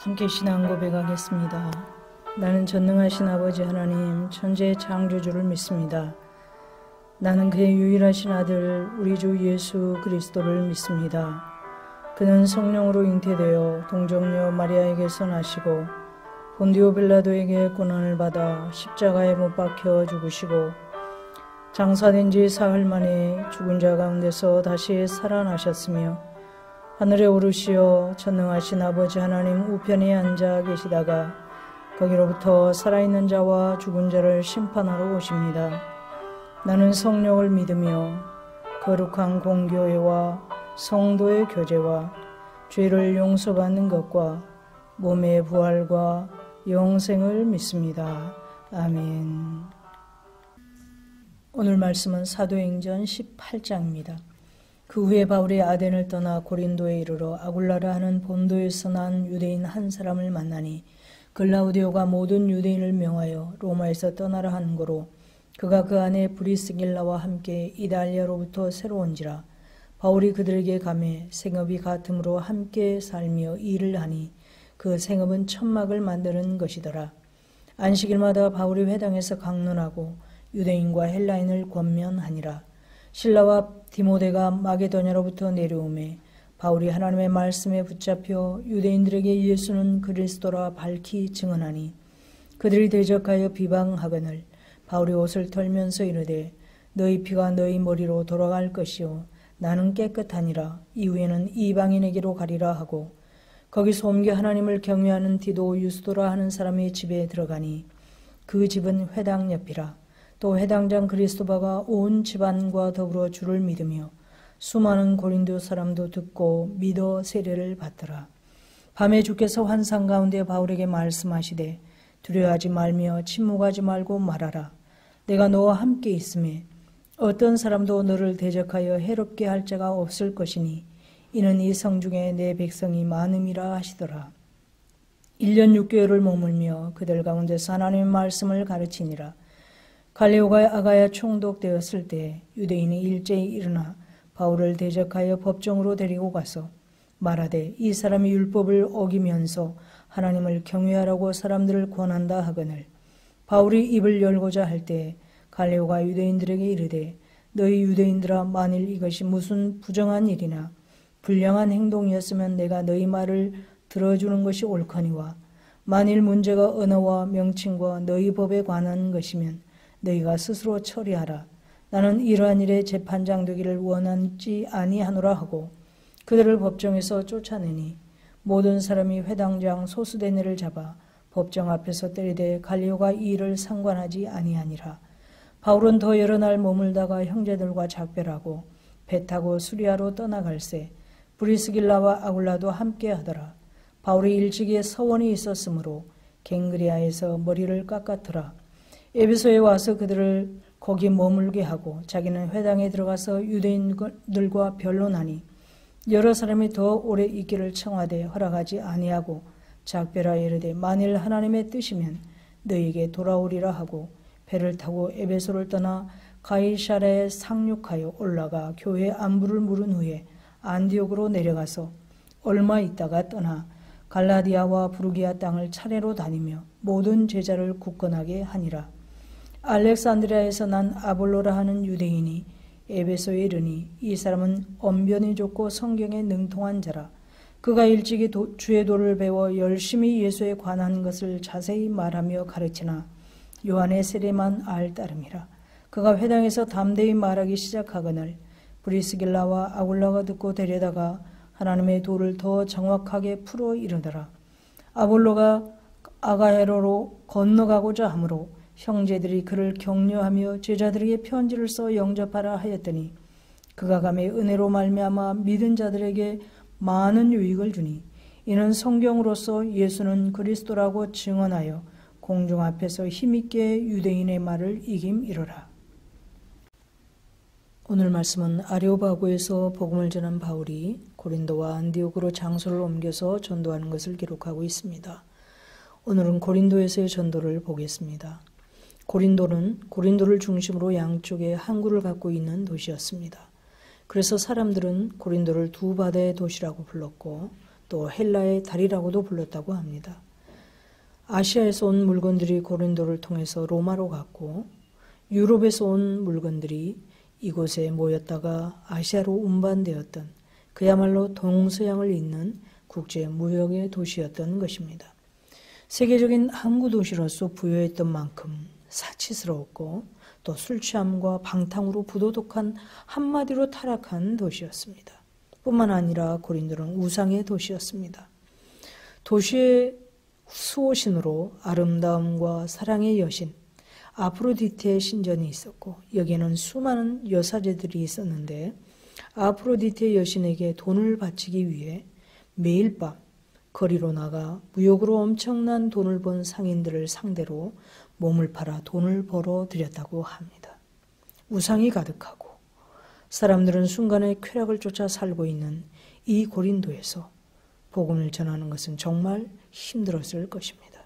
함께 신앙 고백하겠습니다. 나는 전능하신 아버지 하나님 천지의 창조주를 믿습니다. 나는 그의 유일하신 아들 우리 주 예수 그리스도를 믿습니다. 그는 성령으로 잉태되어 동정녀 마리아에게서 나시고 본디오 빌라도에게 고난을 받아 십자가에 못 박혀 죽으시고 장사된 지 사흘 만에 죽은 자 가운데서 다시 살아나셨으며 하늘에 오르시어 전능하신 아버지 하나님 우편에 앉아 계시다가 거기로부터 살아있는 자와 죽은 자를 심판하러 오십니다. 나는 성령을 믿으며 거룩한 공교회와 성도의 교제와 죄를 용서받는 것과 몸의 부활과 영생을 믿습니다. 아멘. 오늘 말씀은 사도행전 18장입니다. 그 후에 바울이 아덴을 떠나 고린도에 이르러 아굴라라 하는 본도에서 난 유대인 한 사람을 만나니 글라우디오가 모든 유대인을 명하여 로마에서 떠나라 하는 거로 그가 그 안에 브리스길라와 함께 이달리아로부터 새로 온지라. 바울이 그들에게 가매 생업이 같으므로 함께 살며 일을 하니 그 생업은 천막을 만드는 것이더라. 안식일마다 바울이 회당에서 강론하고 유대인과 헬라인을 권면하니라. 실라와 디모데가 마게도냐로부터 내려오매 바울이 하나님의 말씀에 붙잡혀 유대인들에게 예수는 그리스도라 밝히 증언하니 그들이 대적하여 비방하거늘 바울이 옷을 털면서 이르되 너희 피가 너희 머리로 돌아갈 것이요 나는 깨끗하니라. 이후에는 이방인에게로 가리라 하고 거기서 옮겨 하나님을 경외하는 디도 유스도라 하는 사람의 집에 들어가니 그 집은 회당 옆이라. 또 회당장 그리스도바가 온 집안과 더불어 주를 믿으며 수많은 고린도 사람도 듣고 믿어 세례를 받더라. 밤에 주께서 환상 가운데 바울에게 말씀하시되 두려워하지 말며 침묵하지 말고 말하라. 내가 너와 함께 있음에 어떤 사람도 너를 대적하여 해롭게 할 자가 없을 것이니 이는 이 성중에 내 백성이 많음이라 하시더라. 1년 6개월을 머물며 그들 가운데서 하나님의 말씀을 가르치니라. 갈리오가 아가야 총독되었을 때 유대인이 일제히 일어나 바울을 대적하여 법정으로 데리고 가서 말하되 이 사람이 율법을 어기면서 하나님을 경외하라고 사람들을 권한다 하거늘 바울이 입을 열고자 할 때 갈리오가 유대인들에게 이르되 너희 유대인들아 만일 이것이 무슨 부정한 일이나 불량한 행동이었으면 내가 너희 말을 들어주는 것이 옳거니와 만일 문제가 언어와 명칭과 너희 법에 관한 것이면 너희가 스스로 처리하라. 나는 이러한 일에 재판장 되기를 원하지 아니하노라 하고 그들을 법정에서 쫓아내니 모든 사람이 회당장 소수대네를 잡아 법정 앞에서 때리되 갈리오가 이 일을 상관하지 아니하니라. 바울은 더 여러 날 머물다가 형제들과 작별하고 배 타고 수리아로 떠나갈새 브리스길라와 아굴라도 함께 하더라. 바울이 일찍이 서원이 있었으므로 갱그리아에서 머리를 깎았더라. 에베소에 와서 그들을 거기 머물게 하고 자기는 회당에 들어가서 유대인들과 변론하니 여러 사람이 더 오래 있기를 청하되 허락하지 아니하고 작별하여 이르되 만일 하나님의 뜻이면 너희에게 돌아오리라 하고 배를 타고 에베소를 떠나 가이사랴에 상륙하여 올라가 교회 안부를 물은 후에 안디옥으로 내려가서 얼마 있다가 떠나 갈라디아와 부르기아 땅을 차례로 다니며 모든 제자를 굳건하게 하니라. 알렉산드리아에서 난 아볼로라 하는 유대인이 에베소에 이르니 이 사람은 언변이 좋고 성경에 능통한 자라. 그가 일찍이 주의 도를 배워 열심히 예수에 관한 것을 자세히 말하며 가르치나 요한의 세례만 알 따름이라. 그가 회당에서 담대히 말하기 시작하거늘 브리스길라와 아굴라가 듣고 데려다가 하나님의 도를 더 정확하게 풀어 이르더라. 아볼로가 아가헤로로 건너가고자 하므로 형제들이 그를 격려하며 제자들에게 편지를 써 영접하라 하였더니 그가 가매 은혜로 말미암아 믿은 자들에게 많은 유익을 주니 이는 성경으로서 예수는 그리스도라고 증언하여 공중 앞에서 힘있게 유대인의 말을 이김이로라. 오늘 말씀은 아레오바고에서 복음을 전한 바울이 고린도와 안디옥으로 장소를 옮겨서 전도하는 것을 기록하고 있습니다. 오늘은 고린도에서의 전도를 보겠습니다. 고린도를 중심으로 양쪽에 항구를 갖고 있는 도시였습니다. 그래서 사람들은 고린도를 두 바다의 도시라고 불렀고 또 헬라의 달이라고도 불렀다고 합니다. 아시아에서 온 물건들이 고린도를 통해서 로마로 갔고 유럽에서 온 물건들이 이곳에 모였다가 아시아로 운반되었던 그야말로 동서양을 잇는 국제 무역의 도시였던 것입니다. 세계적인 항구 도시로서 부여했던 만큼 사치스러웠고 또 술취함과 방탕으로 부도덕한 한마디로 타락한 도시였습니다. 뿐만 아니라 고린도는 우상의 도시였습니다. 도시의 수호신으로 아름다움과 사랑의 여신 아프로디테의 신전이 있었고 여기에는 수많은 여사제들이 있었는데 아프로디테 여신에게 돈을 바치기 위해 매일 밤 거리로 나가 무역으로 엄청난 돈을 번 상인들을 상대로 몸을 팔아 돈을 벌어들였다고 합니다. 우상이 가득하고 사람들은 순간의 쾌락을 쫓아 살고 있는 이 고린도에서 복음을 전하는 것은 정말 힘들었을 것입니다.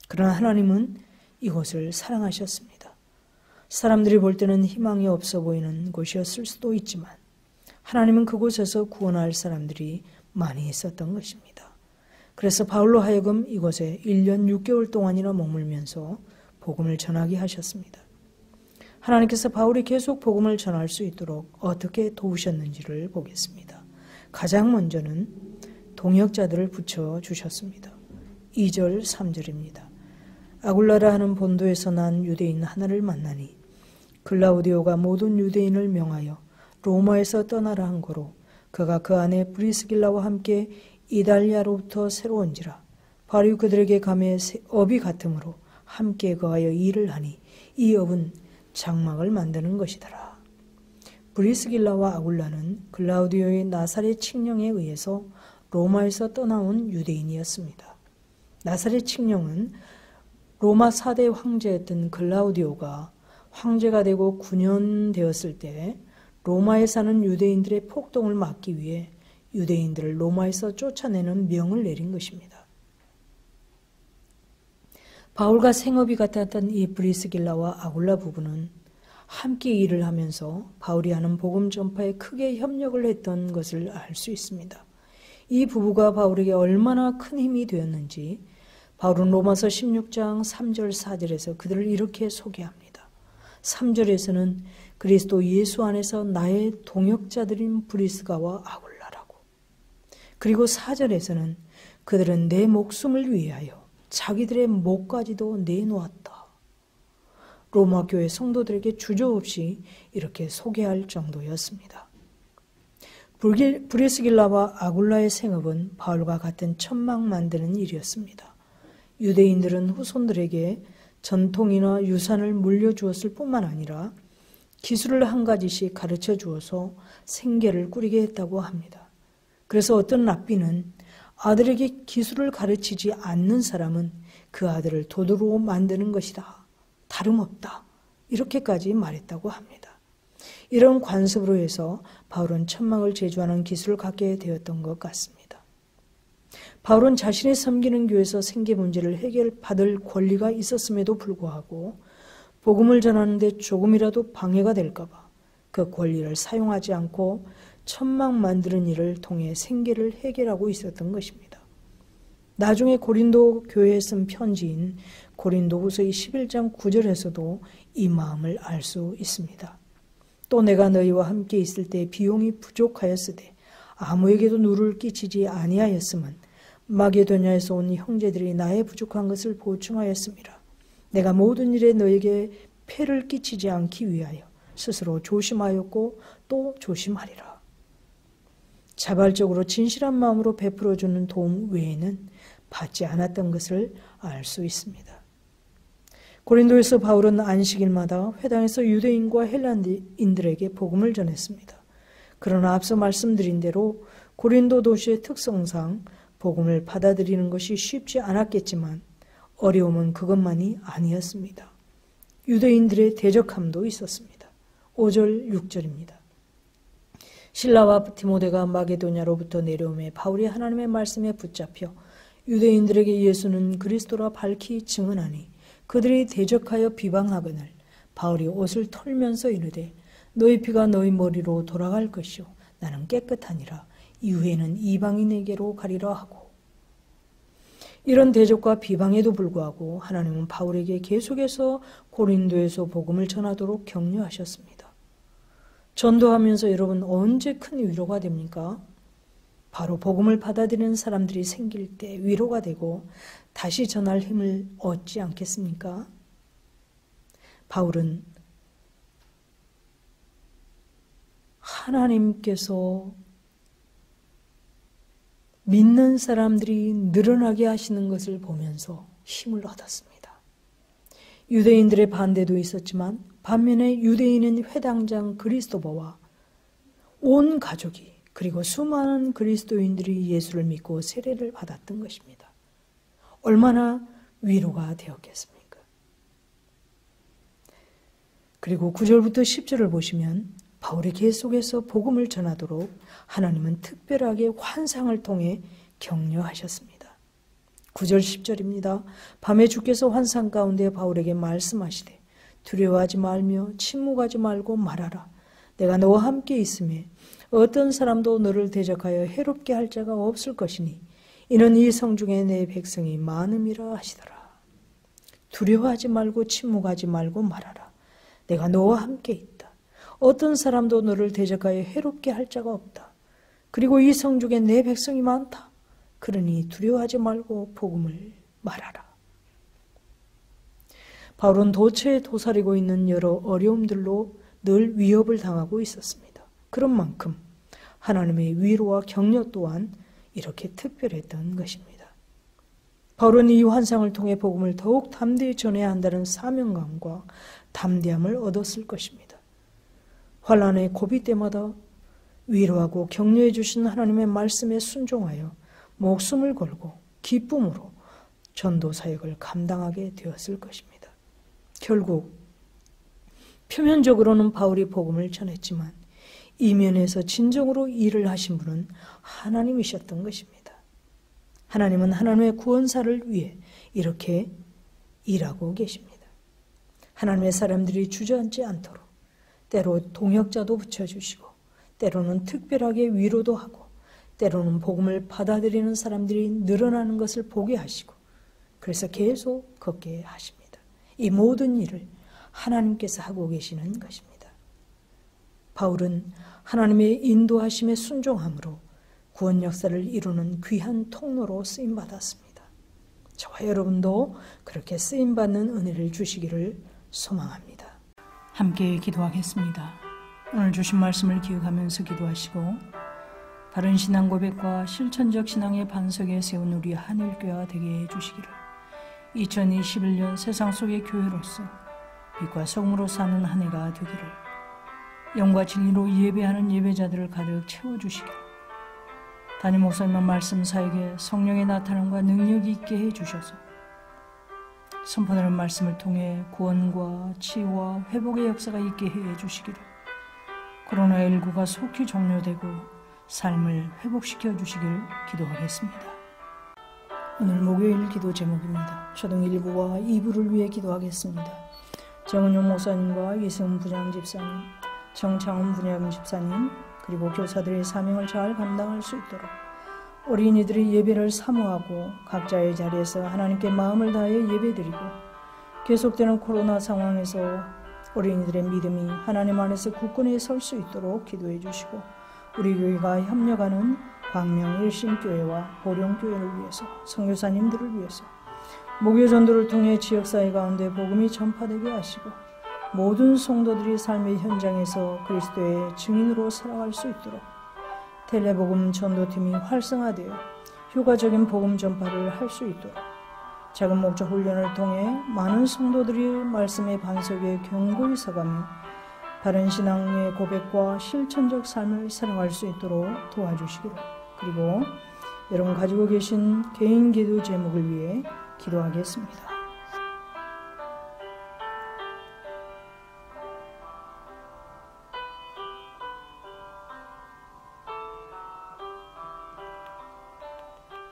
그러나 하나님은 이곳을 사랑하셨습니다. 사람들이 볼 때는 희망이 없어 보이는 곳이었을 수도 있지만 하나님은 그곳에서 구원할 사람들이 많이 있었던 것입니다. 그래서 바울로 하여금 이곳에 1년 6개월 동안이나 머물면서 복음을 전하게 하셨습니다. 하나님께서 바울이 계속 복음을 전할 수 있도록 어떻게 도우셨는지를 보겠습니다. 가장 먼저는 동역자들을 붙여주셨습니다. 2절 3절입니다. 아굴라라 하는 본도에서 난 유대인 하나를 만나니 글라우디오가 모든 유대인을 명하여 로마에서 떠나라 한 거로 그가 그 안에 브리스길라와 함께 이달리아로부터 새로 온지라 바로 그들에게 감에 업이 같으므로 함께 거하여 일을 하니 이 업은 장막을 만드는 것이더라. 브리스길라와 아굴라는 글라우디오의 나사렛 칙령에 의해서 로마에서 떠나온 유대인이었습니다. 나사렛 칙령은 로마 4대 황제였던 글라우디오가 황제가 되고 9년 되었을 때 로마에 사는 유대인들의 폭동을 막기 위해 유대인들을 로마에서 쫓아내는 명을 내린 것입니다. 바울과 생업이 같았던 이 브리스길라와 아굴라 부부는 함께 일을 하면서 바울이 하는 복음 전파에 크게 협력을 했던 것을 알 수 있습니다. 이 부부가 바울에게 얼마나 큰 힘이 되었는지 바울은 로마서 16장 3절 4절에서 그들을 이렇게 소개합니다. 3절에서는 그리스도 예수 안에서 나의 동역자들인 브리스가와 아굴라라고. 그리고 4절에서는 그들은 내 목숨을 위하여 자기들의 목까지도 내놓았다. 로마 교회 성도들에게 주저없이 이렇게 소개할 정도였습니다. 브리스길라와 아굴라의 생업은 바울과 같은 천막 만드는 일이었습니다. 유대인들은 후손들에게 전통이나 유산을 물려주었을 뿐만 아니라 기술을 한 가지씩 가르쳐 주어서 생계를 꾸리게 했다고 합니다. 그래서 어떤 랍비는 아들에게 기술을 가르치지 않는 사람은 그 아들을 도둑으로 만드는 것이다. 다름없다. 이렇게까지 말했다고 합니다. 이런 관습으로 해서 바울은 천막을 제조하는 기술을 갖게 되었던 것 같습니다. 바울은 자신이 섬기는 교회에서 생계 문제를 해결받을 권리가 있었음에도 불구하고 복음을 전하는데 조금이라도 방해가 될까 봐 그 권리를 사용하지 않고 천막 만드는 일을 통해 생계를 해결하고 있었던 것입니다. 나중에 고린도 교회에 쓴 편지인 고린도후서 11장 9절에서도 이 마음을 알 수 있습니다. 또 내가 너희와 함께 있을 때 비용이 부족하였으되 아무에게도 누를 끼치지 아니하였음은 마게도냐에서 온 형제들이 나의 부족한 것을 보충하였음이라. 내가 모든 일에 너에게 폐를 끼치지 않기 위하여 스스로 조심하였고 또 조심하리라. 자발적으로 진실한 마음으로 베풀어주는 도움 외에는 받지 않았던 것을 알 수 있습니다. 고린도에서 바울은 안식일마다 회당에서 유대인과 헬라인들에게 복음을 전했습니다. 그러나 앞서 말씀드린 대로 고린도 도시의 특성상 복음을 받아들이는 것이 쉽지 않았겠지만 어려움은 그것만이 아니었습니다. 유대인들의 대적함도 있었습니다. 5절 6절입니다. 실라와 디모데가 마게도냐로부터 내려오매 바울이 하나님의 말씀에 붙잡혀 유대인들에게 예수는 그리스도라 밝히 증언하니 그들이 대적하여 비방하거늘 바울이 옷을 털면서 이르되 너희 피가 너희 머리로 돌아갈 것이요 나는 깨끗하니라. 이후에는 이방인에게로 가리라 하고, 이런 대적과 비방에도 불구하고 하나님은 바울에게 계속해서 고린도에서 복음을 전하도록 격려하셨습니다. 전도하면서 여러분 언제 큰 위로가 됩니까? 바로 복음을 받아들이는 사람들이 생길 때 위로가 되고 다시 전할 힘을 얻지 않겠습니까? 바울은 하나님께서 믿는 사람들이 늘어나게 하시는 것을 보면서 힘을 얻었습니다. 유대인들의 반대도 있었지만 반면에 유대인은 회당장 그리스도버와 온 가족이 그리고 수많은 그리스도인들이 예수를 믿고 세례를 받았던 것입니다. 얼마나 위로가 되었겠습니까? 그리고 9절부터 10절을 보시면 바울이 계속해서 복음을 전하도록 하나님은 특별하게 환상을 통해 격려하셨습니다. 9절 10절입니다. 밤에 주께서 환상 가운데 바울에게 말씀하시되 두려워하지 말며 침묵하지 말고 말하라. 내가 너와 함께 있으며 어떤 사람도 너를 대적하여 해롭게 할 자가 없을 것이니 이는 이 성중에 내 백성이 많음이라 하시더라. 두려워하지 말고 침묵하지 말고 말하라. 내가 너와 함께 있다. 어떤 사람도 너를 대적하여 해롭게 할 자가 없다. 그리고 이 성중에 내 백성이 많다. 그러니 두려워하지 말고 복음을 말하라. 바울은 도처에 도사리고 있는 여러 어려움들로 늘 위협을 당하고 있었습니다. 그런 만큼 하나님의 위로와 격려 또한 이렇게 특별했던 것입니다. 바울은 이 환상을 통해 복음을 더욱 담대히 전해야 한다는 사명감과 담대함을 얻었을 것입니다. 환난의 고비 때마다 위로하고 격려해 주신 하나님의 말씀에 순종하여 목숨을 걸고 기쁨으로 전도 사역을 감당하게 되었을 것입니다. 결국 표면적으로는 바울이 복음을 전했지만 이면에서 진정으로 일을 하신 분은 하나님이셨던 것입니다. 하나님은 하나님의 구원사를 위해 이렇게 일하고 계십니다. 하나님의 사람들이 주저앉지 않도록 때로 동역자도 붙여주시고 때로는 특별하게 위로도 하고 때로는 복음을 받아들이는 사람들이 늘어나는 것을 보게 하시고 그래서 계속 걷게 하십니다. 이 모든 일을 하나님께서 하고 계시는 것입니다. 바울은 하나님의 인도하심에 순종함으로 구원 역사를 이루는 귀한 통로로 쓰임받았습니다. 저와 여러분도 그렇게 쓰임받는 은혜를 주시기를 소망합니다. 함께 기도하겠습니다. 오늘 주신 말씀을 기억하면서 기도하시고 바른 신앙 고백과 실천적 신앙의 반석에 세운 우리 한일교회가 되게 해주시기를 2021년 세상 속의 교회로서 빛과 소금으로 사는 한 해가 되기를 영과 진리로 예배하는 예배자들을 가득 채워주시기를 담임 목사님의 말씀 사역에 성령의 나타남과 능력이 있게 해주셔서 선포되는 말씀을 통해 구원과 치유와 회복의 역사가 있게 해주시기를 코로나19가 속히 종료되고 삶을 회복시켜 주시길 기도하겠습니다. 오늘 목요일 기도 제목입니다. 초등 1부와 2부를 위해 기도하겠습니다. 정은용 목사님과 이승훈 부장 집사님, 정창훈 부장 집사님, 그리고 교사들의 사명을 잘 감당할 수 있도록 어린이들이 예배를 사모하고 각자의 자리에서 하나님께 마음을 다해 예배드리고 계속되는 코로나 상황에서 어린이들의 믿음이 하나님 안에서 굳건히 설 수 있도록 기도해 주시고 우리 교회가 협력하는 광명 일신교회와 보령교회를 위해서 선교사님들을 위해서 목요전도를 통해 지역사회 가운데 복음이 전파되게 하시고 모든 성도들이 삶의 현장에서 그리스도의 증인으로 살아갈 수 있도록 텔레복음 전도팀이 활성화되어 효과적인 복음 전파를 할 수 있도록 작은 목적 훈련을 통해 많은 성도들이 말씀의 반석에 견고히 서가며 바른 신앙의 고백과 실천적 삶을 살아갈 수 있도록 도와주시기를 그리고 여러분 가지고 계신 개인 기도 제목을 위해 기도하겠습니다.